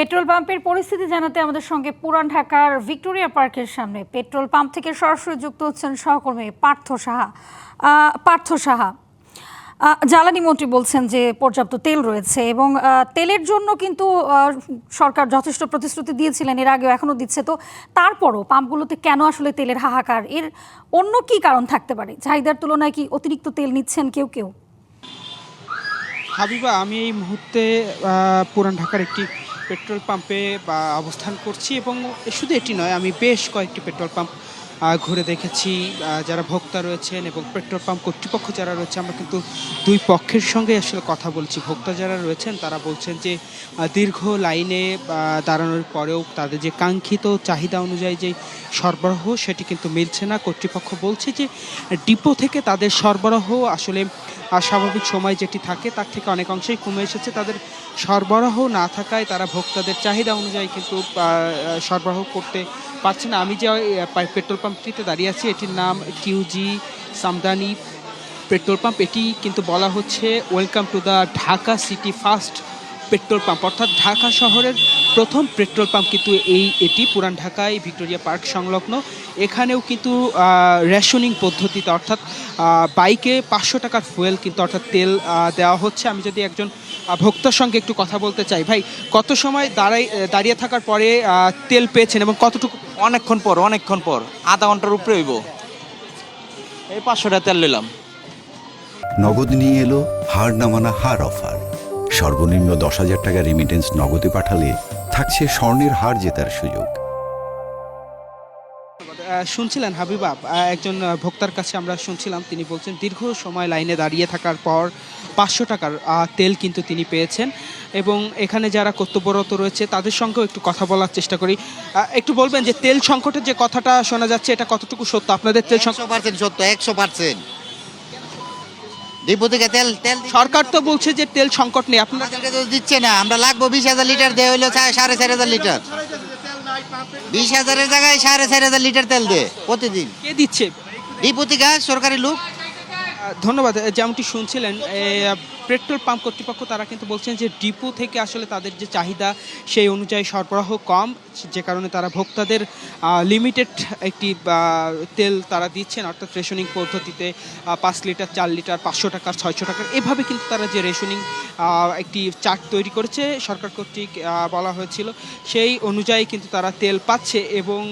Petrol পাম্পের পরিস্থিতি জানাতে আমাদের সঙ্গে পুরান ঢাকার ভিক্টোরিয়া পার্কের সামনে পেট্রোল পাম্প থেকে সরাসরি যুক্ত হচ্ছেন সহকর্মী পার্থ সাহা। জ্বালানি মন্ত্রী বলছেন যে পর্যাপ্ত তেল রয়েছে এবং তেলের জন্য কিন্তু সরকার যথেষ্ট প্রতিশ্রুতি দিয়েছিলেন, এর আগেও এখনও দিচ্ছে। তো তারপরও পাম্পগুলোতে কেন আসলে তেলের হাহাকার? এর অন্য কি কারণ থাকতে পারে? চাহিদার তুলনায় কি অতিরিক্ত তেল নিচ্ছেন কেউ কেউ? হাবিবা, আমি এই মুহূর্তে পুরান ঢাকার একটি পেট্রোল পাম্পে অবস্থান করছি এবং শুধু এটি নয়, আমি বেশ কয়েকটি পেট্রোল পাম্প ঘুরে দেখেছি। যারা ভোক্তা রয়েছেন এবং পেট্রোল পাম্প কর্তৃপক্ষ যারা রয়েছে, আমরা কিন্তু দুই পক্ষের সঙ্গে আসলে কথা বলছি। ভোক্তা যারা রয়েছেন তারা বলছেন যে দীর্ঘ লাইনে দাঁড়ানোর পরেও তাদের যে কাঙ্ক্ষিত চাহিদা অনুযায়ী যে সরবরাহ সেটি কিন্তু মিলছে না। কর্তৃপক্ষ বলছে যে ডিপো থেকে তাদের সরবরাহ আসলে স্বাভাবিক সময় যেটি থাকে তার থেকে অনেক অংশেই কমে এসেছে। তাদের সরবরাহ না থাকায় তারা ভোক্তাদের চাহিদা অনুযায়ী কিন্তু সরবরাহ করতে পারছে না। আমি যে পেট্রোল পাম্পটিতে দাঁড়িয়ে আছি এটির নাম কিউজি সামদানি পেট্রোল পাম্প। এটি কিন্তু বলা হচ্ছে welcome to the Dhaka city first petrol pump, অর্থাৎ ঢাকা শহরের প্রথম পেট্রোল পাম্প কিন্তু এটি পুরান ঢাকায় ভিক্টোরিয়া পার্ক সংলগ্ন। এখানেও কিন্তু রেশনিং পদ্ধতিতে, অর্থাৎ বাইকে 500 টাকার ফুয়েল কিন্তু অর্থাৎ তেল দেওয়া হচ্ছে। আমি যদি একজন ভোক্তার সঙ্গে একটু কথা বলতে চাই, ভাই কত সময় দাঁড়িয়ে থাকার পরে তেল পেয়েছেন এবং কতটুকু? অনেকক্ষণ পর আধা ঘন্টার উপরে হইব। এই 500 টাকা তেল নিলাম। নগদ নিয়ে এলো হার না মানা হার অফার। সর্বনিম্ন 10,000 টাকা রেমিটেন্স নগদে পাঠালে থাকছে স্বর্ণের হার জেতার সুযোগ। শুনছিলেন হাবিবা, একজন ভোক্তার কাছে আমরা শুনছিলাম, তিনি বলছেন দীর্ঘ সময় লাইনে দাঁড়িয়ে থাকার পর 500 টাকার তেল কিন্তু তিনি পেয়েছেন। এবং এখানে যারা কর্তব্যরত রয়েছে তাদের সঙ্গেও একটু কথা বলার চেষ্টা করি। একটু বলবেন যে তেল সংকটের যে কথাটা শোনা যাচ্ছে এটা কতটুকু সত্য? আপনাদের তেল সংকট 100% সত্য, 100%। ডিপো থেকে তেল সরকার তো বলছে যে তেল সংকট নেই, আপনারা আমাদেরকে তো দিচ্ছে না। আমরা লাগবো 20,000 লিটার, দেয় হইলো 4,500 লিটার। 20,000-এর জায়গায় 4,500 লিটার তেল দেয় প্রতিদিন। কে দিচ্ছে? ডিপো থেকে সরকারি লোক। ধন্যবাদ। যেমনটি শুনছিলেন, পেট্রোল পাম্প কর্তৃপক্ষ তারা কিন্তু বলছেন যে ডিপো থেকে আসলে তাদের যে চাহিদা সেই অনুযায়ী সরবরাহ কম, যে কারণে তারা ভোক্তাদের লিমিটেড একটি তেল তারা দিচ্ছেন, অর্থাৎ রেশনিং পদ্ধতিতে 5 লিটার, 4 লিটার, 500 টাকার, 600 টাকার, এভাবে কিন্তু তারা যে রেশনিং একটি চার্ট তৈরি করেছে সরকার কর্তৃক বলা হয়েছিল, সেই অনুযায়ী কিন্তু তারা তেল পাচ্ছে। এবং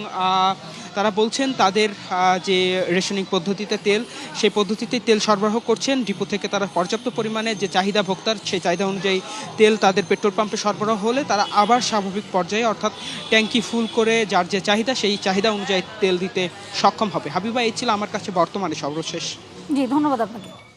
তারা বলছেন তাদের যে রেশনিং পদ্ধতিতে তেল, সেই পদ্ধতিতে তেল সরবরাহ করছেন। ডিপো থেকে তারা পর্যাপ্ত পরিমাণে যে চাহিদা ভোক্তার, সেই চাহিদা অনুযায়ী তেল তাদের পেট্রোল পাম্পে সরবরাহ হলে তারা আবার স্বাভাবিক পর্যায়ে, অর্থাৎ ট্যাঙ্কি ফুল করে যার যে চাহিদা সেই চাহিদা অনুযায়ী তেল দিতে সক্ষম হবে। হাবিবা, এই ছিল আমার কাছে বর্তমানে সর্বশেষ। জি, ধন্যবাদ আপনাকে।